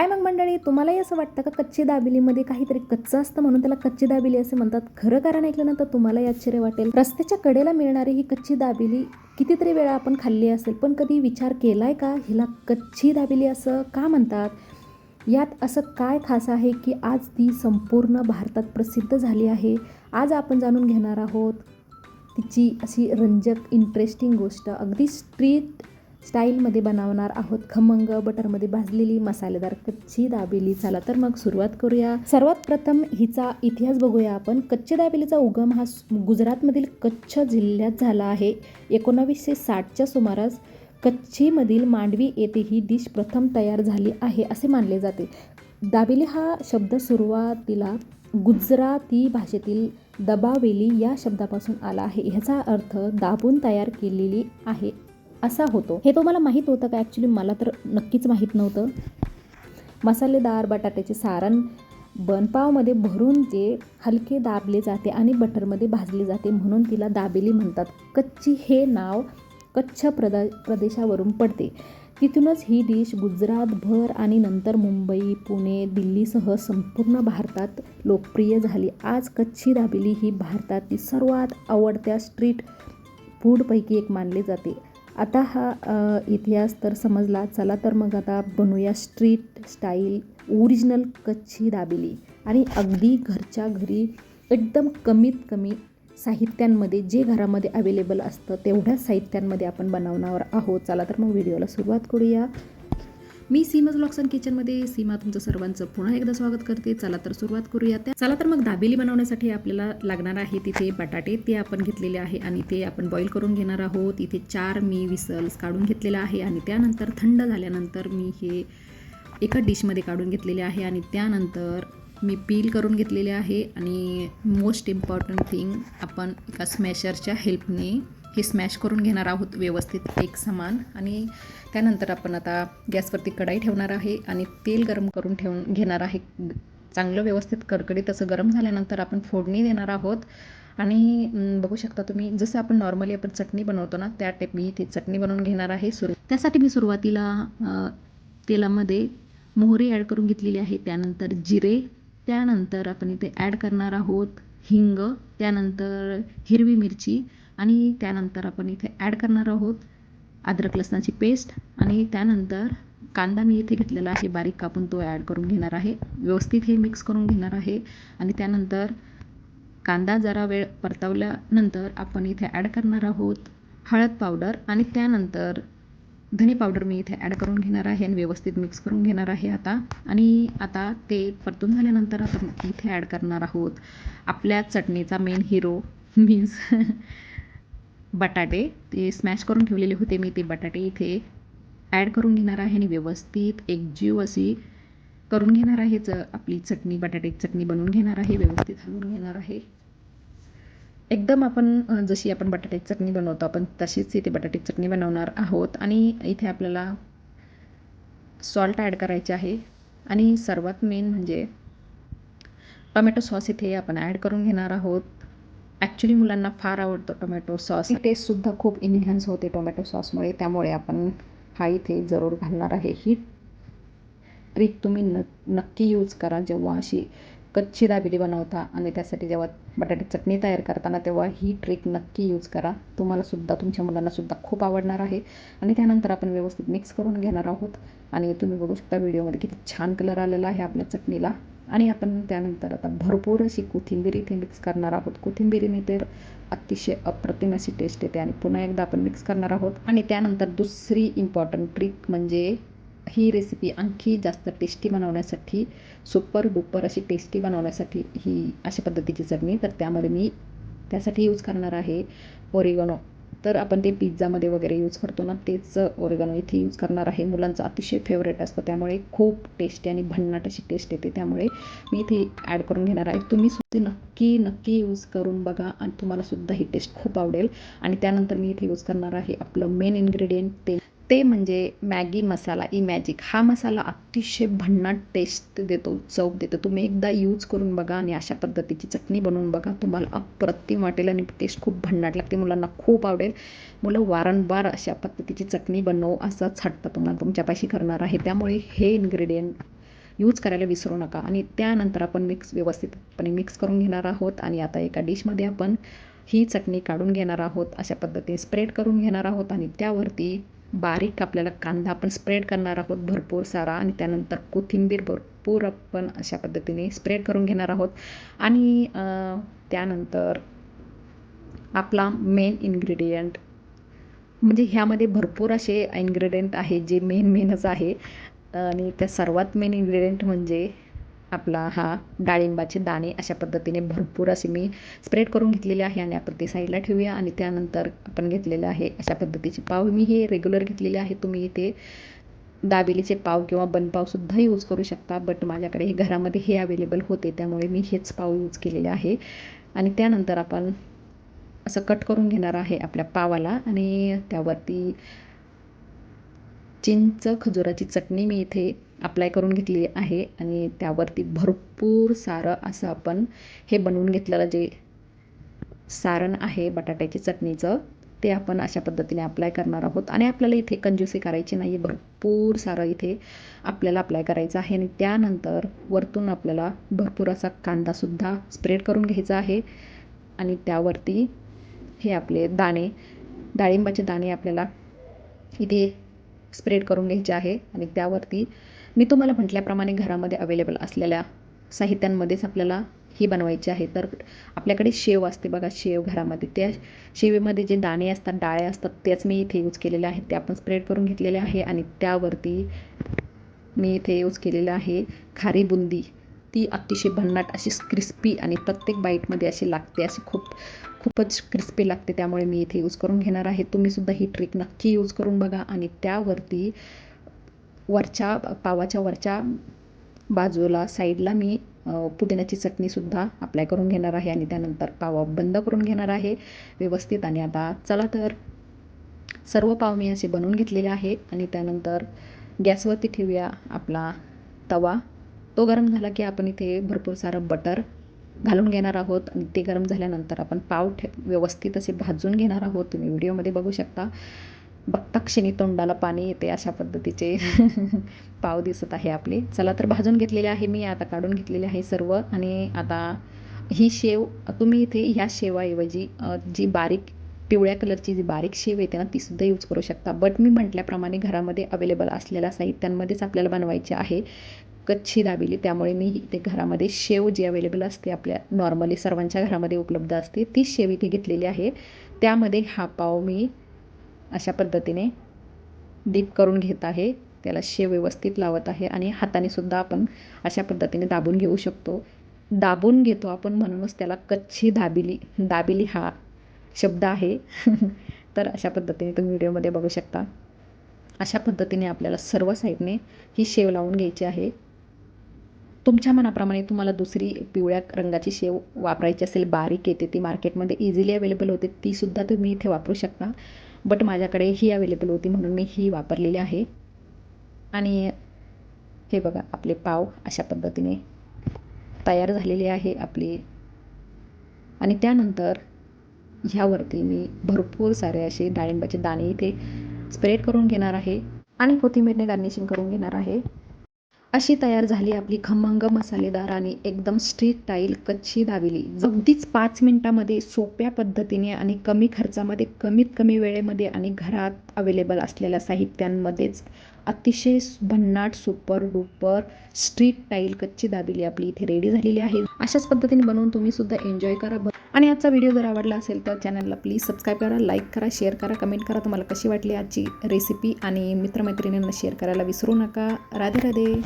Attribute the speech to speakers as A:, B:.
A: काय मग मंडळी, तुम्हालाही असं वाटतं का कच्ची दाबेलीमध्ये काहीतरी कच्चं असतं म्हणून त्याला कच्ची दाबेली असे म्हणतात? खरं कारण ऐकल्यानंतर तुम्हालाही आश्चर्य वाटेल. रस्त्याच्या कडेला मिळणारी ही कच्ची दाबेली कितीतरी वेळा आपण खाल्ली असेल, पण कधी विचार केलाय का हिला कच्ची दाबेली असं का म्हणतात? यात असं काय खास आहे की आज ती संपूर्ण भारतात प्रसिद्ध झाली आहे? आज आपण जाणून घेणार आहोत तिची अशी रंजक इंटरेस्टिंग गोष्ट. अगदी स्ट्रीट स्टाईलमध्ये बनवणार आहोत खमंग बटरमध्ये भाजलेली मसालेदार कच्ची दाबेली. चला तर मग सुरुवात करूया. सर्वात प्रथम हिचा इतिहास बघूया आपण. कच्ची दाबेलीचा उगम हा गुजरातमधील कच्छ जिल्ह्यात झाला आहे. 1960च्या सुमारास कच्छीमधील मांडवी येथे ही डिश प्रथम तयार झाली आहे असे मानले जाते. दाबेली हा शब्द सुरुवातीला गुजराती भाषेतील दबावेली या शब्दापासून आला आहे. ह्याचा अर्थ दाबून तयार केलेली आहे असा होतो. हे तुम्हाला माहीत होतं का? ॲक्च्युली मला तर नक्कीच माहीत नव्हतं. मसालेदार बटाट्याचे सारण बनपावमध्ये भरून ते हलके दाबले जाते आणि बटरमध्ये भाजले जाते, म्हणून तिला दाबेली म्हणतात. कच्ची हे नाव कच्छ प्रदेशावरून पडते. तिथूनच ही डिश गुजरातभर आणि नंतर मुंबई, पुणे, दिल्लीसह संपूर्ण भारतात लोकप्रिय झाली. आज कच्ची दाबेली ही भारतातील सर्वात आवडत्या स्ट्रीट फूडपैकी एक मानले जाते. आता हा इतिहास तर समजला. चला तर मग आता बनवूया स्ट्रीट स्टाईल ओरिजिनल कच्ची दाबेली. आणि अगदी घरच्या घरी एकदम कमीत कमी साहित्यांमध्ये, जे घरामध्ये अवेलेबल असतं तेवढ्याच साहित्यांमध्ये आपण बनवणार आहोत. चला तर मग व्हिडिओला सुरुवात करूया. मी सीमाज व्लॉग्स अँड किचनमध्ये सीमा तुमचं सर्वांचं पुन्हा एकदा स्वागत करते. चला तर सुरुवात करूया. चला तर मग दाबेली बनवण्यासाठी आपल्याला लागणार आहे तिथे बटाटे. ते आपण घेतलेले आहे आणि ते आपण बॉईल करून घेणार आहोत. इथे 4 मी विसल्स काढून घेतलेला आहे आणि त्यानंतर थंड झाल्यानंतर मी हे एका डिशमध्ये काढून घेतलेले आहे आणि त्यानंतर मी पील करून घेतलेले आहे. आणि मोस्ट इम्पॉर्टंट थिंग, आपण एका स्मॅशरच्या हेल्पने हे स्मॅश करून घेणार आहोत व्यवस्थित एक समान. आणि त्यानंतर आपण आता गॅसवरती कढाई ठेवणार आहे आणि तेल गरम करून घेणार आहे. चांगलं व्यवस्थित कडकडीत असं गरम झाल्यानंतर आपण फोडणी देणार आहोत. आणि बघू शकता तुम्ही, जसं आपण नॉर्मली आपण चटणी बनवतो ना, त्या टाईप मी इथे चटणी बनवून घेणार आहे. त्यासाठी मी सुरुवातीला तेलामध्ये मोहरी ॲड करून घेतलेली आहे, त्यानंतर जिरे, त्यानंतर आपण इथे ॲड करणार आहोत हिंग, त्यानंतर हिरवी मिरची आणि त्यानंतर आपण इथे ॲड करणार आहोत अद्रक लसणाची पेस्ट. आणि त्यानंतर कांदा मी इथे घेतलेला आहे बारीक कापून, तो ॲड करून घेणार आहे. व्यवस्थित हे मिक्स करून घेणार आहे. आणि त्यानंतर कांदा जरा वेळ परतवल्यानंतर आपण इथे ॲड करणार आहोत हळद पावडर आणि त्यानंतर धने पावडर मी इथे ॲड करून घेणार आहे आणि व्यवस्थित मिक्स करून घेणार आहे आता. आणि आता ते परतून झाल्यानंतर आपण इथे ॲड करणार आहोत आपल्या चटणीचा मेन हिरो मीन्स बटाटे. ते स्मॅश करून ठेवलेले होते मी, ते बटाटे इथे ॲड करून घेणार आहे आणि व्यवस्थित एकजीव अशी करून घेणार आहे. आपली चटणी, बटाट्याची चटणी बनवून घेणार आहे, व्यवस्थित हलवून घेणार आहे. एकदम आपण जशी आपण बटाट्याची चटणी बनवतो आपण तशीच इथे बटाट्याची चटणी बनवणार आहोत. आणि इथे आपल्याला सॉल्ट ॲड करायचे आहे. आणि सर्वात मेन म्हणजे टोमॅटो सॉस इथे आपण ॲड करून घेणार आहोत. ॲक्च्युली मुलांना फार आवडतो टोमॅटो सॉस. टेस्टसुद्धा खूप इन्हॅन्स होते टोमॅटो सॉसमुळे, त्यामुळे आपण हा इथे जरूर घालणार आहे. ही ट्रिक तुम्ही नक्की यूज करा जेव्हा अशी कच्ची दाबेली बनवता आणि त्यासाठी जेव्हा बटाट्याची चटणी तयार करताना, तेव्हा ही ट्रिक नक्की यूज करा. तुम्हालासुद्धा, तुमच्या मुलांनासुद्धा खूप आवडणार आहे. आणि त्यानंतर आपण व्यवस्थित मिक्स करून घेणार आहोत. आणि तुम्ही बघू शकता व्हिडिओमध्ये किती छान कलर आलेला आहे आपल्या चटणीला. आणि आपण त्यानंतर आता भरपूर अशी कोथिंबीर इथे मिक्स करणार आहोत. कोथिंबीरीने तर अतिशय अप्रतिम अशी टेस्ट येते. आणि पुन्हा एकदा आपण मिक्स करणार आहोत. आणि त्यानंतर दुसरी इम्पॉर्टंट ट्रिक म्हणजे ही रेसिपी आणखी जास्त टेस्टी बनवण्यासाठी, सुपर डुपर अशी टेस्टी बनवण्यासाठी ही अशा पद्धतीची चटणी, तर त्यामध्ये मी त्यासाठी यूज करणार आहे ओरिगॅनो. तर आपण ते पिझ्झामध्ये वगैरे यूज करतो ना, तेच ओरिगॅनो इथे यूज करणार आहे. मुलांचं अतिशय फेवरेट असतं, त्यामुळे खूप टेस्टी आणि भन्नाट अशी टेस्ट येते, त्यामुळे मी इथे ॲड करून घेणार आहे. तुम्ही सुद्धा नक्की यूज करून बघा आणि तुम्हालासुद्धा ही टेस्ट खूप आवडेल. आणि त्यानंतर मी इथे यूज करणार आहे आपलं मेन इन्ग्रेडियंट, ते म्हणजे मॅगी मसाला इमॅजिक. हा मसाला अतिशय भन्नाट टेस्ट देतो, चव देतो. तुम्ही एकदा यूज करून बघा आणि अशा पद्धतीची चटणी बनवून बघा, तुम्हाला अप्रतिम वाटेल आणि टेस्ट खूप भन्नाट लागते. मुलांना खूप आवडेल. मुलं वारंवार अशा पद्धतीची चटणी बनव असंच हट्ट तुम्हाला तुमच्यापाशी करणार आहे. त्यामुळे हे इन्ग्रेडियंट यूज करायला विसरू नका. आणि त्यानंतर आपण व्यवस्थितपणे मिक्स करून घेणार आहोत. आणि आता एका डिशमध्ये आपण ही चटणी काढून घेणार आहोत. अशा पद्धतीने स्प्रेड करून घेणार आहोत आणि त्यावरती बारीक आपल्याला कांदा आपण स्प्रेड करणार आहोत भरपूर सारा. आणि त्यानंतर कोथिंबीर भरपूर आपण अशा पद्धतीने स्प्रेड करून घेणार आहोत. आणि त्यानंतर आपला मेन इन्ग्रेडियंट म्हणजे ह्यामध्ये भरपूर असे इन्ग्रेडियंट आहे जे मेनच आहे. आणि त्या सर्वात मेन इन्ग्रेडियंट म्हणजे आपला हा डाळिंबाचे दाणे. अशा पद्धतीने भरपूर असे मी स्प्रेड करून घेतलेले आहे आणि आपण ते साईडला ठेवूया. आणि त्यानंतर आपण घेतलेलं आहे अशा पद्धतीचे पाव. मी हे रेग्युलर घेतलेले आहे. तुम्ही इथे दाबेलीचे पाव किंवा बनपावसुद्धा यूज करू शकता, बट माझ्याकडे हे घरामध्ये हे अवेलेबल होते त्यामुळे मी हेच पाव यूज केलेले आहे. आणि त्यानंतर आपण असं कट करून घेणार आहे आपल्या पावाला. आणि त्यावरती चिंच खजुराची चटणी मी इथे अप्लाय करून घेतली आहे. आणि त्यावरती भरपूर सारं असं आपण हे बनवून घेतलेलं जे सारण आहे बटाट्याची चटणीचं ते आपण अशा पद्धतीने अप्लाय करणार आहोत. आणि आपल्याला इथे कंजूसी करायची नाही, भरपूर सारं इथे आपल्याला अप्लाय करायचं आहे. आणि त्यानंतर वरतून आपल्याला भरपूर असा कांदासुद्धा स्प्रेड करून घ्यायचा आहे. आणि त्यावरती हे आपले दाणे डाळिंबाचे दाणे आपल्याला इथे स्प्रेड करून घ्यायचे आहे. आणि त्यावरती मी तुम्हाला म्हटल्याप्रमाणे घरामध्ये अवेलेबल असलेल्या साहित्यांमध्येच आपल्याला ही बनवायची आहे. तर आपल्याकडे शेव असते बघा, शेव घरामध्ये, त्या शेवेमध्ये जे दाणे असतात, डाळे असतात, त्याच मी इथे यूज केलेले आहेत. ते आपण स्प्रेड करून घेतलेले आहे. आणि त्यावरती मी इथे यूज केलेलं आहे खारी बुंदी. ती अतिशय भन्नाट अशी क्रिस्पी आणि प्रत्येक बाईटमध्ये अशी लागते, अशी खूपच क्रिस्पी लागते. त्यामुळे मी इथे यूज करून घेणार आहे. तुम्हीसुद्धा ही ट्रिक नक्की यूज करून बघा. आणि त्यावरती पावाच्या वरच्या बाजूला साईडला मी पुदिन्याची चटणीसुद्धा अप्लाय करून घेणार आहे. आणि त्यानंतर पाव बंद करून घेणार आहे व्यवस्थित. आणि आता चला तर सर्व पाव मी असे बनवून घेतलेले आहे. आणि त्यानंतर गॅसवरती ठेवूया आपला तवा. तो गरम झाला की आपण इथे भरपूर सारं बटर घालून घेणार आहोत. आणि ते गरम झाल्यानंतर आपण पाव व्यवस्थित असे भाजून घेणार आहोत. तुम्ही व्हिडिओमध्ये बघू शकता, बघता क्षणी तोंडाला पाणी येते अशा पद्धतीचे पाव दिसत आहे आपले. चला तर भाजून घेतलेले आहे मी, आता काढून घेतलेले आहे सर्व. आणि आता ही शेव तुम्ही इथे ह्या शेवाऐवजी जी बारीक पिवळ्या कलरची जी बारीक शेव येते ना, तीसुद्धा यूज करू शकता. बट मी म्हटल्याप्रमाणे घरामध्ये अवेलेबल असलेल्या साहित्यांमध्येच आपल्याला बनवायची आहे कच्ची दाबेली. त्यामुळे मी इथे घरामध्ये शेव जी अवेलेबल असते आपल्या नॉर्मली सर्वांच्या घरामध्ये उपलब्ध असते, ती शेव इथे घेतलेली आहे. त्यामध्ये हा पाव मी अशा पद्धतीने डीप करून घेत आहे, त्याला शेव व्यवस्थित लावत आहे. आणि हाताने सुद्धा आपण अशा पद्धतीने दाबून घेऊ शकतो. दाबून घेतो आपण म्हणूनच त्याला कच्ची दाबेली हा शब्द आहे. तर अशा पद्धतीने तुम्ही व्हिडिओमध्ये बघू शकता. अशा पद्धतीने आपल्याला सर्व साईडने ही शेव लावून घ्यायची आहे. तुमच्या मनाप्रमाणे तुम्हाला दुसरी पिवळ्या रंगाची शेव वापरायची असेल, बारीक येते, ती मार्केटमध्ये इझिली अवेलेबल होते, तीसुद्धा तुम्ही इथे वापरू शकता. बट माझ्याकडे ही अवेलेबल होती म्हणून मी ही वापरलेली आहे. आणि हे बघा आपले पाव अशा पद्धतीने तयार झालेले आहे आपले. आणि त्यानंतर ह्यावरती मी भरपूर सारे असे डाळिंबाचे दाणे इथे स्प्रेड करून घेणार आहे. आणि कोथिंबीरने गार्निशिंग करून घेणार आहे. अशी तयार झाली आपली खमंग मसालेदार आणि एकदम स्ट्रीट स्टाईल कच्ची दाबेली. अगदीच 5 मिनिटामध्ये सोप्या पद्धतीने आणि कमी खर्चामध्ये, कमीत कमी वेळेमध्ये आणि घरात अवेलेबल असलेल्या साहित्यांमध्येच अतिशय भन्नाट सुपर डुपर स्ट्रीट स्टाईल कच्ची दाबेली आपली इथे रेडी झालेली आहे. अशाच पद्धतीने बनवून तुम्हीसुद्धा एन्जॉय करा. आणि आजचा व्हिडिओ जर आवडला असेल तर चॅनलला प्लीज सबस्क्राईब करा, लाईक करा, शेअर करा, कमेंट करा. तुम्हाला कशी वाटली आजची रेसिपी आणि मित्रमैत्रिणींना शेअर करायला विसरू नका. राधे राधे.